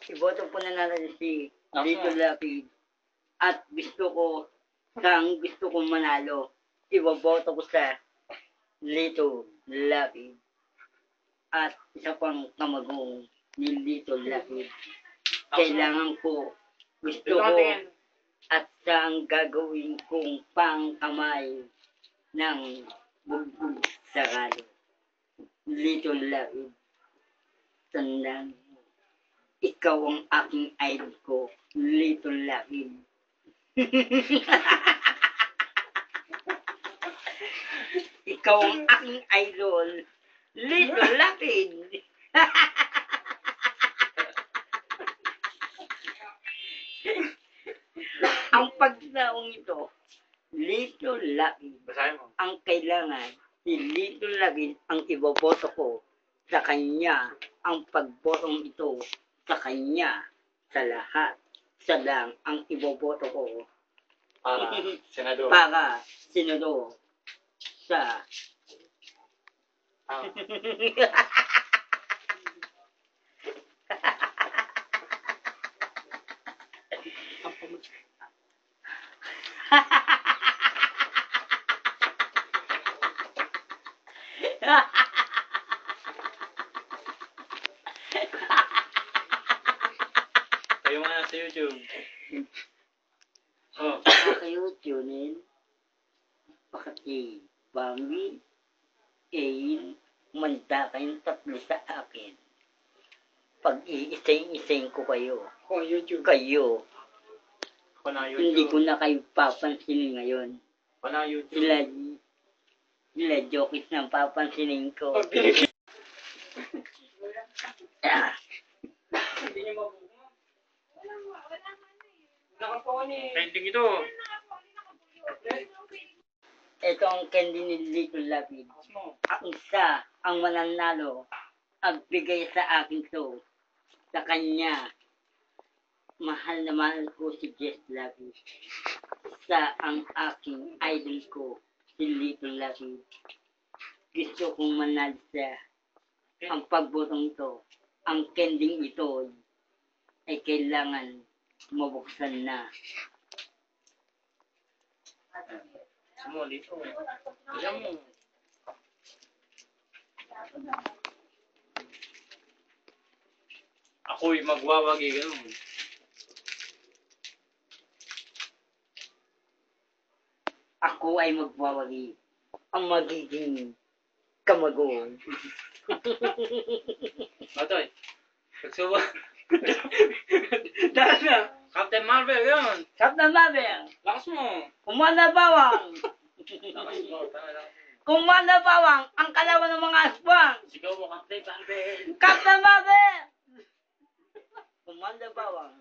iboto po na natin si Lito Lapid. At gusto kong manalo, iboboto ko sa Lito Lapid. At isa pang kamagong ni Lito Lapid. Kailangan ko, gusto ko, at ang gagawin kong pangkamay ng bugbog sarado. Lito Lapid. Tandaan mo, ikaw ang aking idol ko, Lito Lapid. Ikaw ang aking idol, Lito Lapid. Ang pagtaong ito, Lito Lapid. Basahin mo. Ang kailangan, si Lito Lapid ang iboboto ko sa kanya. Ang pagbotong ito sa kanya, sa lahat. Sa lang ang iboboto ko Para senador. para senador sa Kayo nga sa YouTube. Oh. kayo tunin pakati Bambi Ain manda kayong tatlo sa akin pag iising-ising ko kayo YouTube. kayo Ako na hindi YouTube. ko na kayo papansinin ngayon Ako na YouTube. sila jokes na papansinin ko Hindi niyo mabuha. Trending ito. ito ang candy ni Lito Lapid ang isa ang mananalo ang bigay sa akin to sa kanya mahal na mahal ko si Jess Lapid isa ang aking idol ko si Lito Lapid gusto kong manalo sa ang pagbotong ito ang kending ito ay kailangan mabuksan na Mo dito. Diyan mo. Ako'y magwawagi ganun. ako ay magwawagi ang magiging kamagon Matoy. Pagsuba. Dahil na. Captain Marvel yun. Captain Marvel Lakas mo. Kumanda Bawang Lakas mo. Kumanda Bawang ang kalawan ng mga aswang Sigaw mo, Captain Marvel. Captain Marvel Kumanda Bawang